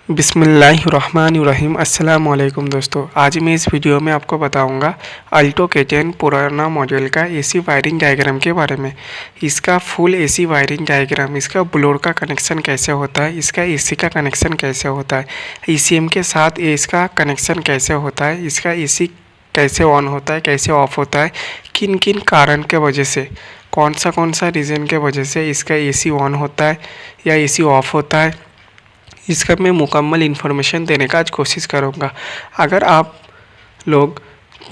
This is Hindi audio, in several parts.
बिस्मिल्लाहिर्रहमानिर्रहीम। अस्सलाम वालेकुम दोस्तों, आज मैं इस वीडियो में आपको बताऊंगा अल्टो K10 पुराना मॉडल का एसी वायरिंग डायग्राम के बारे में। इसका फुल एसी वायरिंग डायग्राम, इसका ब्लोअर का कनेक्शन कैसे होता है, इसका एसी का कनेक्शन कैसे होता है, ईसीएम के साथ इसका कनेक्शन कैसे होता है, इसका एसी कैसे ऑन होता है, कैसे ऑफ होता है, किन किन कारण के वजह से, कौन सा रीज़न के वजह से इसका एसी ऑन होता है या एसी ऑफ होता है, इसका मैं मुकम्मल इन्फॉर्मेशन देने का आज कोशिश करूँगा। अगर आप लोग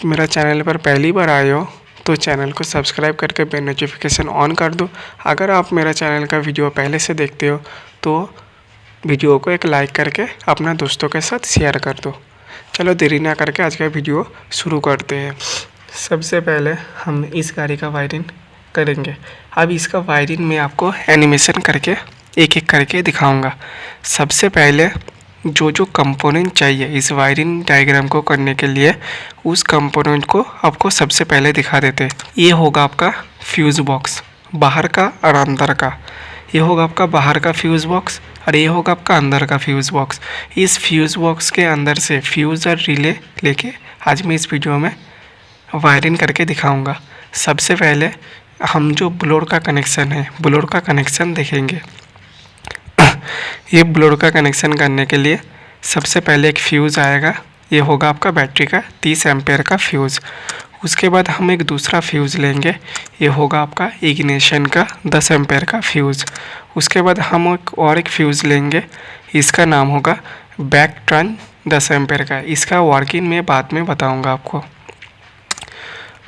मेरा चैनल पर पहली बार आए हो तो चैनल को सब्सक्राइब करके बेल नोटिफिकेशन ऑन कर दो। अगर आप मेरा चैनल का वीडियो पहले से देखते हो तो वीडियो को एक लाइक करके अपना दोस्तों के साथ शेयर कर दो। चलो देरी ना करके आज का वीडियो शुरू करते हैं। सबसे पहले हम इस गाड़ी का वायरिंग करेंगे। अब इसका वायरिंग मैं आपको एनिमेशन करके एक एक करके दिखाऊंगा। सबसे पहले जो कंपोनेंट चाहिए इस वायरिंग डायग्राम को करने के लिए, उस कंपोनेंट को आपको सबसे पहले दिखा देते हैं। ये होगा आपका फ्यूज़ बॉक्स, बाहर का और अंदर का। ये होगा आपका बाहर का फ्यूज़ बॉक्स और ये होगा आपका अंदर का फ्यूज़ बॉक्स। इस फ्यूज़ बॉक्स के अंदर से फ्यूज़ और रिले लेके आज मैं इस वीडियो में वायरिंग करके दिखाऊंगा। सबसे पहले हम जो ब्लोअर का कनेक्शन है, ब्लोअर का कनेक्शन देखेंगे। ये ब्लोअर का कनेक्शन करने के लिए सबसे पहले एक फ्यूज़ आएगा। ये होगा आपका बैटरी का 30 एम्पेयर का फ्यूज़। उसके बाद हम एक दूसरा फ्यूज़ लेंगे। ये होगा आपका इग्निशन का 10 एम्पेयर का फ्यूज़। उसके बाद हम एक फ्यूज़ लेंगे। इसका नाम होगा बैक टर्न 10 एम्पेयर का। इसका वर्किंग मैं बाद में बताऊंगा आपको।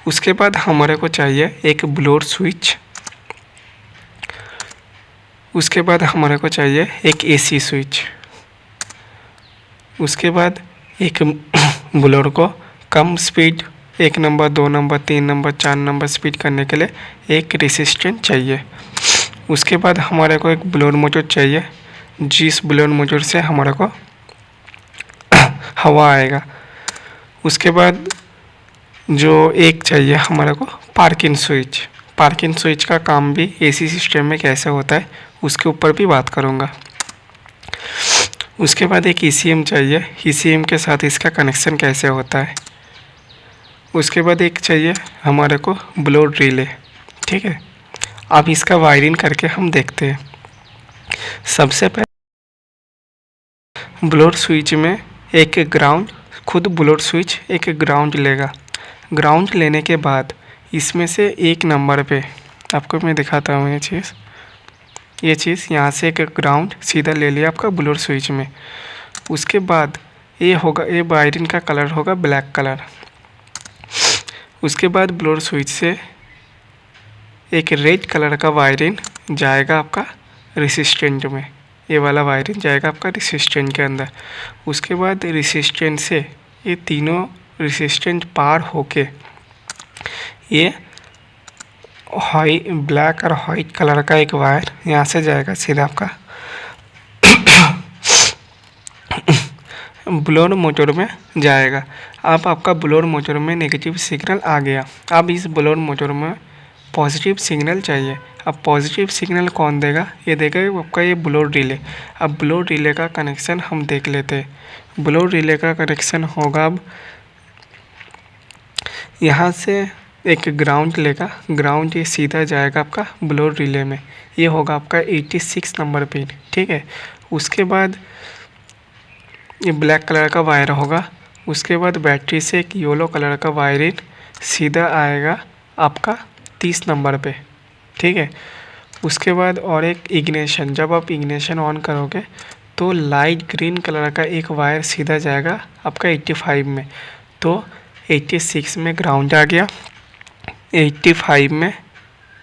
उसके बाद हमारे को चाहिए एक ब्लोअर स्विच। उसके बाद हमारे को चाहिए एक एसी स्विच। उसके बाद एक ब्लोअर को कम speed 1 number 2 number 3 number 4 number speed करने के लिए एक रेसिस्टेंट चाहिए। उसके बाद हमारे को एक ब्लोअर मोटर चाहिए, जिस ब्लोअर मोटर से हमारे को हवा आएगा। उसके बाद जो एक चाहिए हमारे को पार्किंग स्विच। पार्किंग स्विच का काम भी एसी सिस्टम में कैसे होता है उसके ऊपर भी बात करूँगा। उसके बाद एक ईसीएम चाहिए, ईसीएम के साथ इसका कनेक्शन कैसे होता है। उसके बाद एक चाहिए हमारे को ब्लोअर रिले। ठीक है, अब इसका वायरिंग करके हम देखते हैं। सबसे पहले ब्लोअर स्विच में एक ग्राउंड, खुद ब्लोअर स्विच एक ग्राउंड लेगा। ग्राउंड लेने के बाद इसमें से एक नंबर पे आपको मैं दिखाता हूँ ये चीज़ यहाँ से एक ग्राउंड सीधा ले लिया आपका ब्लोअर स्विच में। उसके बाद ये होगा, ये वायरिंग का कलर होगा ब्लैक कलर। उसके बाद ब्लोअर स्विच से एक रेड कलर का वायरिंग जाएगा आपका रेसिस्टेंट में। ये वाला वायरिंग जाएगा आपका रेसिस्टेंट के अंदर। उसके बाद रेसिस्टेंट से ये तीनों रेसिस्टेंट पार होके ये ब्लैक और वाइट कलर का एक वायर यहाँ से जाएगा सीधा आपका ब्लोअर मोटर में जाएगा। अब आपका ब्लोअर मोटर में नेगेटिव सिग्नल आ गया। अब इस ब्लोअर मोटर में पॉजिटिव सिग्नल चाहिए। अब पॉजिटिव सिग्नल कौन देगा, ये देगा आपका ये ब्लोअर रिले। अब ब्लोअर रिले का कनेक्शन हम देख लेते हैं। ब्लोअर रिले का कनेक्शन होगा, अब यहाँ से एक ग्राउंड लेगा, ग्राउंड ये सीधा जाएगा आपका ब्लोअर रिले में। ये होगा आपका 86 नंबर पिन। ठीक है, उसके बाद ये ब्लैक कलर का वायर होगा। उसके बाद बैटरी से एक येलो कलर का वायरिंग सीधा आएगा आपका 30 नंबर पे। ठीक है, उसके बाद और एक इग्निशन, जब आप इग्निशन ऑन करोगे तो लाइट ग्रीन कलर का एक वायर सीधा जाएगा आपका 85 में। तो 86 में ग्राउंड आ गया, 85 में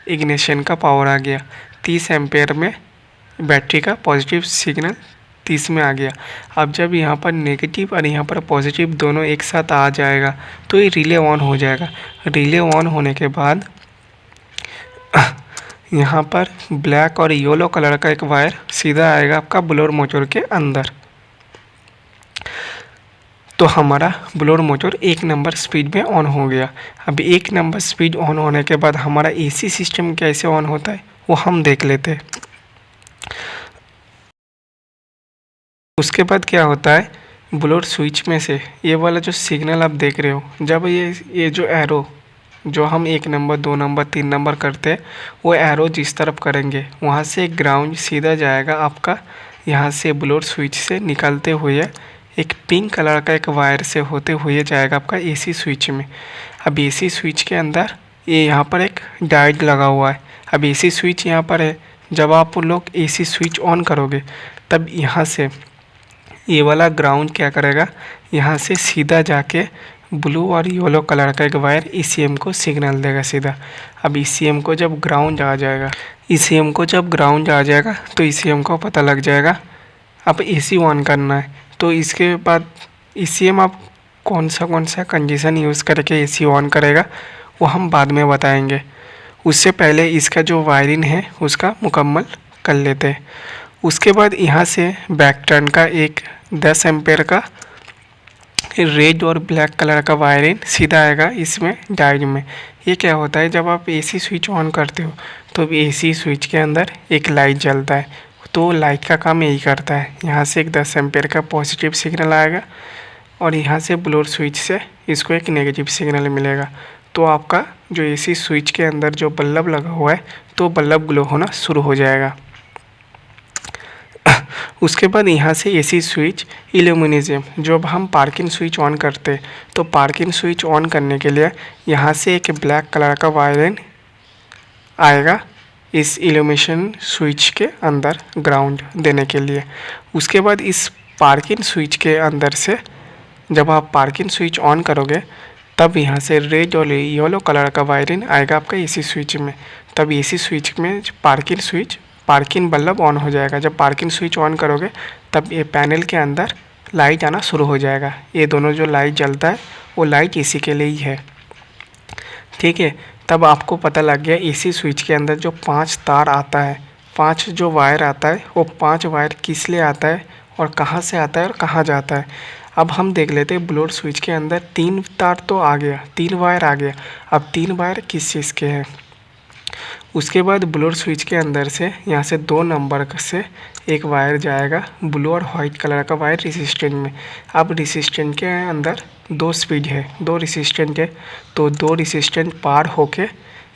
इग्निशन का पावर आ गया, 30 एम्पेयर में बैटरी का पॉजिटिव सिग्नल 30 में आ गया। अब जब यहाँ पर नेगेटिव और यहाँ पर पॉजिटिव दोनों एक साथ आ जाएगा तो ये रिले ऑन हो जाएगा। रिले ऑन होने के बाद यहाँ पर ब्लैक और येलो कलर का एक वायर सीधा आएगा आपका ब्लोअर मोटर के अंदर। तो हमारा ब्लोअर मोटर 1 नंबर स्पीड में ऑन हो गया। अब 1 नंबर स्पीड ऑन होने के बाद हमारा एसी सिस्टम कैसे ऑन होता है वो हम देख लेते हैं। उसके बाद क्या होता है, ब्लोअर स्विच में से ये वाला जो सिग्नल आप देख रहे हो, जब ये जो एरो जो हम 1 नंबर 2 नंबर 3 नंबर करते हैं, वो एरो जिस तरफ करेंगे वहाँ से ग्राउंड सीधा जाएगा आपका, यहाँ से ब्लोअर स्विच से निकलते हुए एक पिंक कलर का एक वायर से होते हुए जाएगा आपका एसी स्विच में। अब एसी स्विच के अंदर ये यहाँ पर एक डायोड लगा हुआ है। अब एसी स्विच यहाँ पर है, जब आप लोग एसी स्विच ऑन करोगे तब यहाँ से ये वाला ग्राउंड क्या करेगा, यहाँ से सीधा जाके ब्लू और येलो कलर का एक वायर ईसीएम को सिग्नल देगा सीधा। अब ईसीएम को जब ग्राउंड आ जाएगा, तो ईसीएम को पता लग जाएगा अब एसी ऑन करना है। तो इसके बाद ईसीएम आप कौन सा कंडीशन यूज़ करके एसी ऑन करेगा वो हम बाद में बताएंगे। उससे पहले इसका जो वायरिंग है उसका मुकम्मल कर लेते हैं। उसके बाद यहाँ से बैक टर्न का एक 10 एम्पेयर का रेड और ब्लैक कलर का वायरिंग सीधा आएगा इसमें डायोड में। ये क्या होता है, जब आप एसी स्विच ऑन करते हो तो एसी स्विच के अंदर एक लाइट जलता है, तो लाइट का काम यही करता है। यहाँ से एक 10 एम्पेयर का पॉजिटिव सिग्नल आएगा और यहाँ से ब्लोअर स्विच से इसको एक नेगेटिव सिग्नल मिलेगा। तो आपका जो एसी स्विच के अंदर जो बल्ब लगा हुआ है तो बल्ब ग्लो होना शुरू हो जाएगा। उसके बाद यहाँ से एसी स्विच इल्यूमिनेशन, जब हम पार्किंग स्विच ऑन करते तो पार्किंग स्विच ऑन करने के लिए यहाँ से एक ब्लैक कलर का वायरिंग आएगा इस इल्यूमिनेशन स्विच के अंदर ग्राउंड देने के लिए। उसके बाद इस पार्किंग स्विच के अंदर से जब आप पार्किंग स्विच ऑन करोगे तब यहाँ से रेड और येलो कलर का वायरिंग आएगा आपका एसी स्विच में। तब एसी स्विच में पार्किंग बल्ब ऑन हो जाएगा। जब पार्किंग स्विच ऑन करोगे तब ये पैनल के अंदर लाइट आना शुरू हो जाएगा। ये दोनों जो लाइट जलता है वो लाइट एसी के लिए ही है, ठीक है। तब आपको पता लग गया एसी स्विच के अंदर जो 5 तार आता है, 5 जो वायर आता है, वो 5 वायर किस लिए आता है और कहाँ से आता है और कहाँ जाता है। अब हम देख लेते हैं ब्लोअर स्विच के अंदर 3 तार तो आ गया, 3 वायर आ गया। अब 3 वायर किस चीज़ के हैं। उसके बाद ब्लोअर स्विच के अंदर से यहाँ से 2 नंबर से एक वायर जाएगा ब्लू और वाइट कलर का वायर रेसिस्टेंट में। अब रेसिस्टेंट के अंदर 2 स्पीड है, 2 रेसिस्टेंट है, तो 2 रेसिस्टेंट पार होके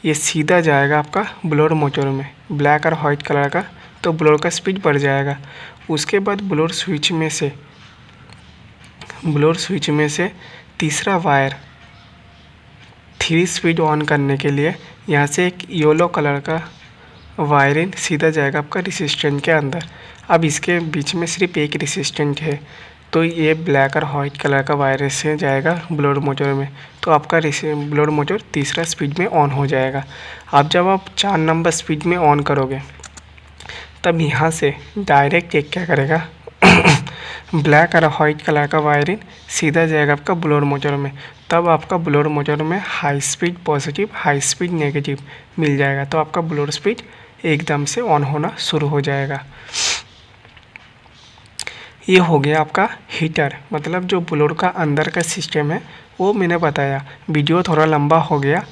ये सीधा जाएगा आपका ब्लोअर मोटर में, ब्लैक और वाइट कलर का, तो ब्लोअर का स्पीड बढ़ जाएगा। उसके बाद ब्लोअर स्विच में से तीसरा वायर 3 स्पीड ऑन करने के लिए यहाँ से एक येलो कलर का वायरिंग सीधा जाएगा आपका रेसिस्टेंट के अंदर। अब इसके बीच में सिर्फ एक रेसिस्टेंट है, तो ये ब्लैक और वाइट कलर का वायर से जाएगा ब्लोअर मोटर में, तो आपका ब्लोअर मोटर तीसरा स्पीड में ऑन हो जाएगा। अब जब आप 4 नंबर स्पीड में ऑन करोगे तब यहाँ से डायरेक्ट एक क्या करेगा ब्लैक और वाइट कलर का वायरिंग सीधा जाएगा आपका ब्लोअर मोटर में। तब आपका ब्लोअर मोटर में high speed positive, high speed negative मिल जाएगा, तो आपका ब्लोअर स्पीड एकदम से ऑन होना शुरू हो जाएगा। ये हो गया आपका हीटर, मतलब जो ब्लोअर का अंदर का सिस्टम है वो मैंने बताया। वीडियो थोड़ा लंबा हो गया।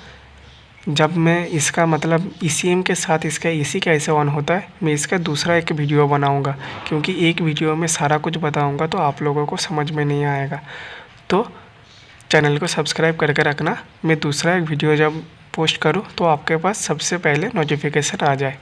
जब मैं इसका मतलब ईसीएम के साथ इसका एसी कैसे ऑन होता है, मैं इसका दूसरा एक वीडियो बनाऊंगा, क्योंकि एक वीडियो में सारा कुछ बताऊंगा तो आप लोगों को समझ में नहीं आएगा। तो चैनल को सब्सक्राइब करके रखना, मैं दूसरा एक वीडियो जब पोस्ट करूं तो आपके पास सबसे पहले नोटिफिकेशन आ जाए।